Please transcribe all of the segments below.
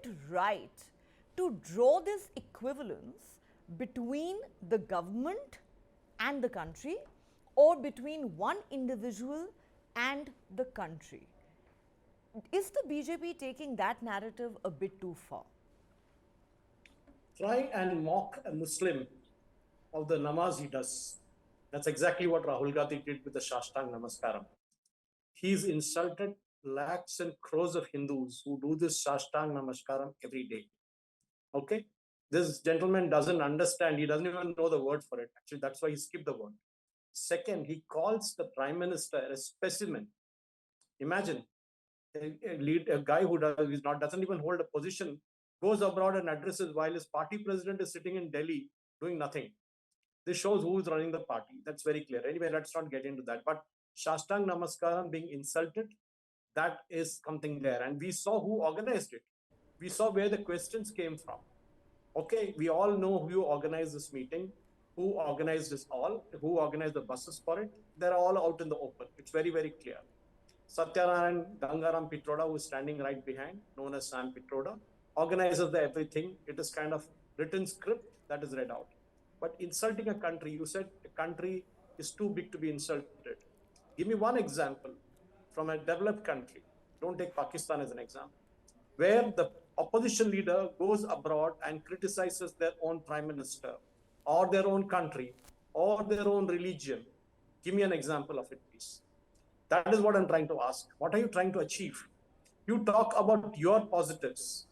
it right to draw this equivalence between the government and the country, or between one individual and the country? Is the BJP taking that narrative a bit too far? Try and mock a Muslim of the namaz he does. That's exactly what Rahul Gandhi did with the Shashtang Namaskaram. He's insulted lakhs and crores of Hindus who do this Shashtang Namaskaram every day. Okay? This gentleman doesn't understand. He doesn't even know the word for it. Actually, that's why he skipped the word. Second, he calls the Prime Minister a specimen. Imagine a guy who doesn't even hold a position goes abroad and addresses while his party president is sitting in Delhi doing nothing. This shows who is running the party. That's very clear. Anyway, let's not get into that. But Shashtang Namaskaram being insulted, that is something there. And we saw who organized it. We saw where the questions came from. Okay, we all know who organized this meeting, who organized this all, who organized the buses for it. They're all out in the open. It's very, very clear. Satyanaran Gangaram Pitroda, who is standing right behind, known as Sam Pitroda, organizes the everything. It is kind of written script that is read out. But insulting a country, you said a country is too big to be insulted. Give me one example from a developed country. Don't take Pakistan as an example, where the opposition leader goes abroad and criticizes their own prime minister or their own country or their own religion. Give me an example of it, please. That is what I'm trying to ask. What are you trying to achieve? You talk about your positives.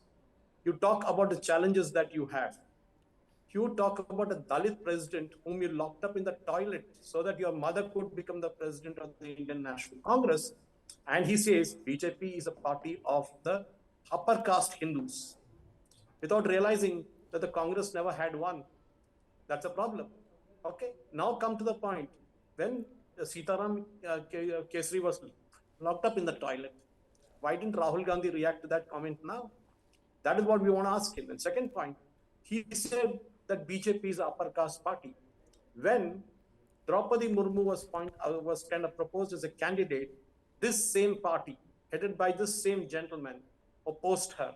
You talk about the challenges that you have. You talk about a Dalit president whom you locked up in the toilet so that your mother could become the president of the Indian National Congress. And he says BJP is a party of the upper caste Hindus, without realizing that the Congress never had one. That's a problem. Okay. Now come to the point. When Sitaram Kesri was locked up in the toilet, why didn't Rahul Gandhi react to that comment now? That is what we want to ask him. And second point, he said that BJP is an upper caste party. When Draupadi Murmu was kind of proposed as a candidate, this same party, headed by this same gentleman, opposed her.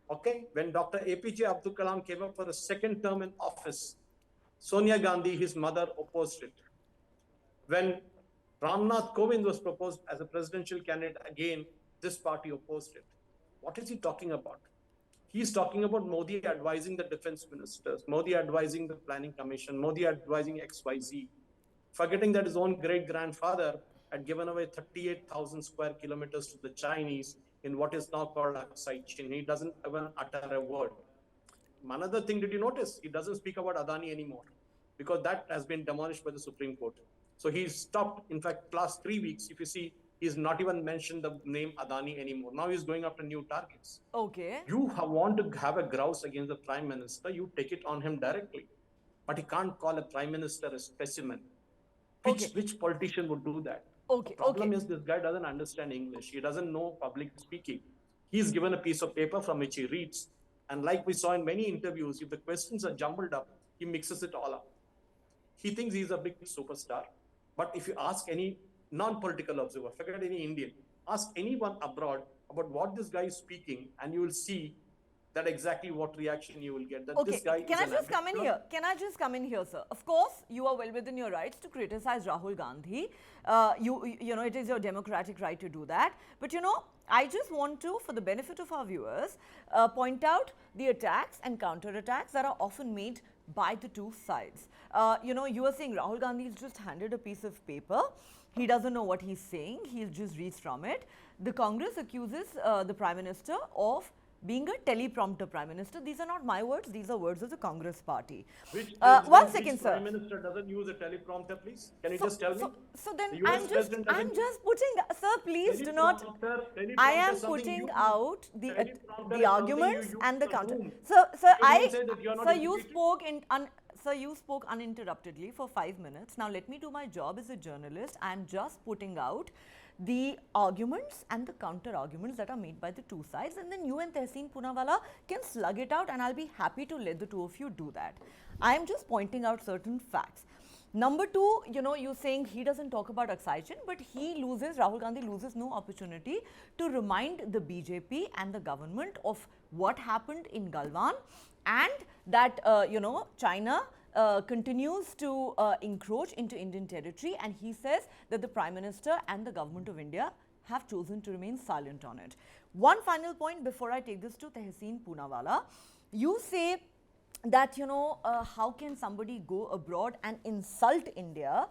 Okay? When Dr. APJ Abdul Kalam came up for a second term in office, Sonia Gandhi, his mother, opposed it. When Ramnath Kovind was proposed as a presidential candidate, again, this party opposed it. What is he talking about? He's talking about Modi advising the defense ministers, Modi advising the planning commission, Modi advising XYZ, forgetting that his own great-grandfather had given away 38,000 square kilometers to the Chinese in what is now called Aksai Chin. He doesn't even utter a word. Another thing, did you notice? He doesn't speak about Adani anymore because that has been demolished by the Supreme Court. So he's stopped. In fact, last 3 weeks, if you see, he's not even mentioned the name Adani anymore. Now he's going after new targets. Okay. You want to have a grouse against the Prime Minister, you take it on him directly. But he can't call a Prime Minister a specimen. Which politician would do that? Okay. The problem is this guy doesn't understand English. He doesn't know public speaking. He's given a piece of paper from which he reads. And like we saw in many interviews, if the questions are jumbled up, he mixes it all up. He thinks he's a big superstar. But if you ask any non-political observer, forget any Indian, ask anyone abroad about what this guy is speaking, and you will see that exactly what reaction you will get. That Okay, this guy can I just come in here? Can I just come in here, sir? Of course, you are well within your rights to criticize Rahul Gandhi. You know, it is your democratic right to do that. But you know, I just want to, for the benefit of our viewers, point out the attacks and counterattacks that are often made by the two sides. You know, you are saying Rahul Gandhi is just handed a piece of paper. He doesn't know what he's saying. He just reads from it. The Congress accuses the Prime Minister of being a teleprompter Prime Minister. These are not my words. These are words of the Congress party. Which 1 second, sir. Prime Minister doesn't use a teleprompter, please? Can you just tell me? So then I'm just putting, sir, please do not. I am putting out the arguments and the counter. Sir, you spoke uninterruptedly for 5 minutes. Now let me do my job as a journalist. I am just putting out the arguments and the counter arguments that are made by the two sides, and then you and Tehseen Poonawala can slug it out, and I'll be happy to let the two of you do that. I am just pointing out certain facts. Number two, you're saying he doesn't talk about oxygen, but Rahul Gandhi loses no opportunity to remind the BJP and the government of what happened in Galwan, and that, China continues to encroach into Indian territory, and he says that the Prime Minister and the government of India have chosen to remain silent on it. One final point before I take this to Tehseen Poonawala. You say that, how can somebody go abroad and insult India?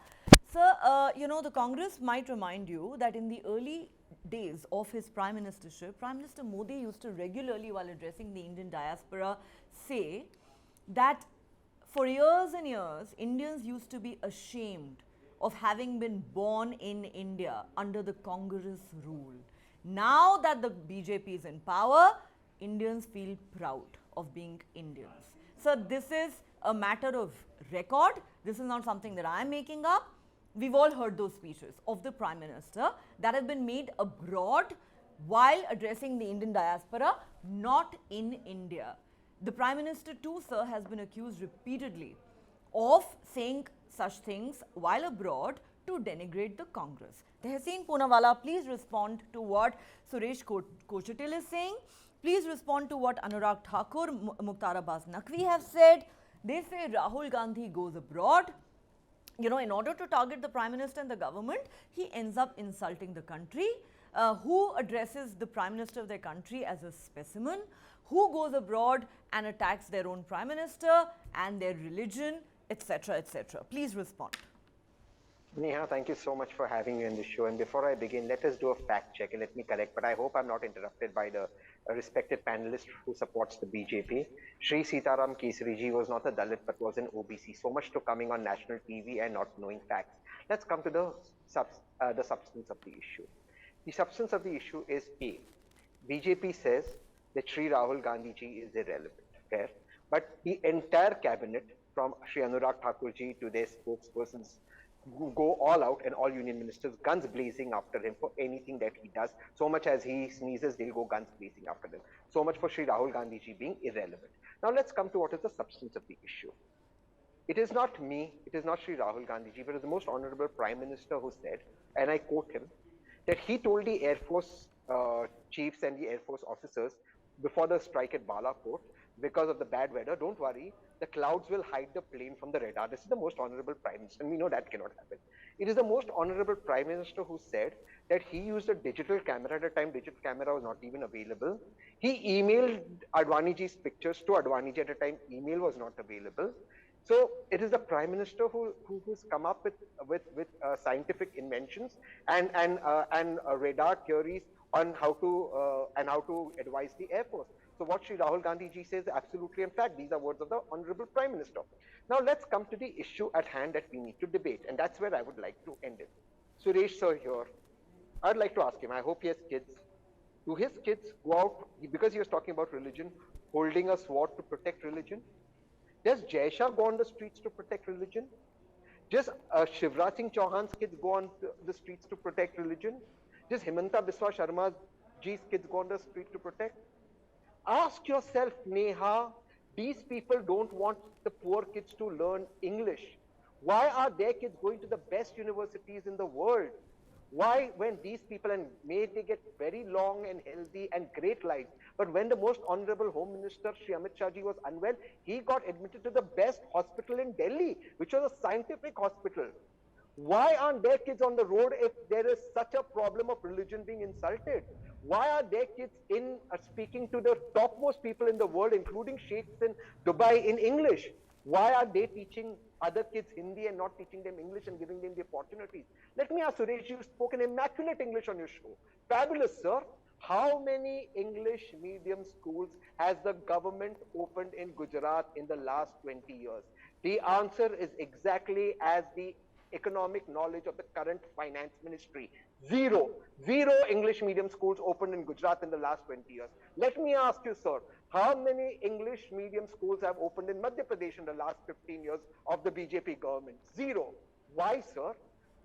Sir, the Congress might remind you that in the early days of his prime ministership, Prime Minister Modi used to regularly, while addressing the Indian diaspora, say that for years and years, Indians used to be ashamed of having been born in India under the Congress rule. Now that the BJP is in power, Indians feel proud of being Indians. So this is a matter of record. This is not something that I am making up. We've all heard those speeches of the Prime Minister that have been made abroad while addressing the Indian diaspora, not in India. The Prime Minister too, sir, has been accused repeatedly of saying such things while abroad to denigrate the Congress. Tehseen Poonawala, please respond to what Suresh Kochattil is saying. Please respond to what Anurag Thakur, Mukhtar Abbas Naqvi have said. They say Rahul Gandhi goes abroad. In order to target the Prime Minister and the government, he ends up insulting the country. Who addresses the Prime Minister of their country as a specimen? Who goes abroad and attacks their own Prime Minister and their religion, etc., etc. Please respond. Neha, thank you so much for having me on the show. And before I begin, let us do a fact check and let me correct, but I hope I'm not interrupted by the respected panelist who supports the BJP. Shri Sitaram Kesariji was not a Dalit but was an OBC. So much to coming on national TV and not knowing facts. Let's come to the substance of the issue. The substance of the issue is A. BJP says that Shri Rahul Gandhi ji is irrelevant, fair. But the entire cabinet, from Shri Anurag Thakur ji to their spokespersons, go all out, and all union ministers guns blazing after him for anything that he does. So much as he sneezes, they'll go guns blazing after him. So much for Shri Rahul Gandhi ji being irrelevant. Now let's come to what is the substance of the issue. It is not me, it is not Shri Rahul Gandhi ji, but it is the most honorable Prime Minister who said, and I quote him, that he told the Air Force chiefs and the Air Force officers before the strike at Balakot, because of the bad weather, don't worry, the clouds will hide the plane from the radar. This is the most honorable Prime Minister, and we know that cannot happen. It is the most honorable Prime Minister who said that he used a digital camera. At a time, digital camera was not even available. He emailed Advaniji's pictures to Advaniji. At a time, email was not available. So it is the Prime Minister who's come up with scientific inventions and radar theories on how to advise the Air Force. So what Shri Rahul Gandhi ji says, absolutely in fact, these are words of the Honorable Prime Minister. Now let's come to the issue at hand that we need to debate, and that's where I would like to end it. Suresh sir here, I'd like to ask him, I hope he has kids. Do his kids go out, because he was talking about religion, holding a sword to protect religion? Does Jai Shah go on the streets to protect religion? Does Shivraj Singh Chauhan's kids go on the streets to protect religion? Does Himanta Biswa Sharma's kids go on the street to protect? Ask yourself, Neha, these people don't want the poor kids to learn English. Why are their kids going to the best universities in the world? Why, when these people, and may they get very long and healthy and great lives, but when the most honorable Home Minister, Shri Amit Shah ji, was unwell, he got admitted to the best hospital in Delhi, which was a scientific hospital. Why aren't their kids on the road if there is such a problem of religion being insulted? Why are their kids speaking to the topmost people in the world, including sheikhs in Dubai, in English? Why are they teaching other kids Hindi and not teaching them English and giving them the opportunities? Let me ask Suresh, you've spoken immaculate English on your show. Fabulous, sir. How many English medium schools has the government opened in Gujarat in the last 20 years? The answer is exactly as the economic knowledge of the current finance ministry. Zero. Zero English medium schools opened in Gujarat in the last 20 years. Let me ask you, sir, how many English medium schools have opened in Madhya Pradesh in the last 15 years of the BJP government? Zero. Why, sir?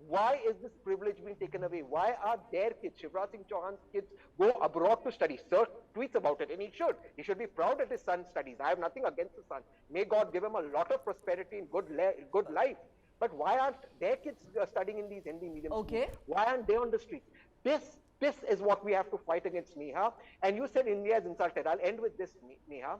Why is this privilege being taken away? Why are their kids, Shivraj Singh Chauhan's kids, go abroad to study? Sir tweets about it, and he should. He should be proud that his son studies. I have nothing against his son. May God give him a lot of prosperity and good life. But why aren't their kids studying in these Hindi medium schools? Okay. Why aren't they on the streets? This is what we have to fight against, Neha. And you said India is insulted. I'll end with this, Neha.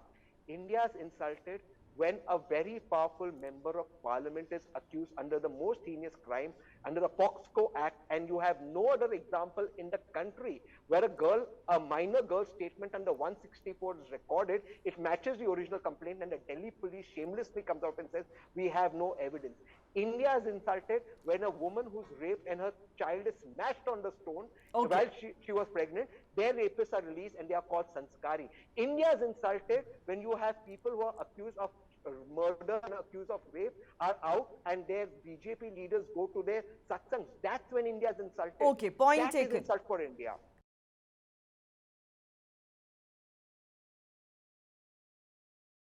India is insulted when a very powerful member of parliament is accused under the most heinous crime, under the POXCO Act, and you have no other example in the country where a minor girl's statement under 164 is recorded, it matches the original complaint, and the Delhi police shamelessly comes out and says, we have no evidence. India is insulted when a woman who's raped and her child is smashed on the stone while she was pregnant, their rapists are released and they are called sanskari. India is insulted when you have people who are accused of murder and accused of rape are out and their BJP leaders go to their satsangs. That's when India is insulted. Okay, point that taken. That is insult for India.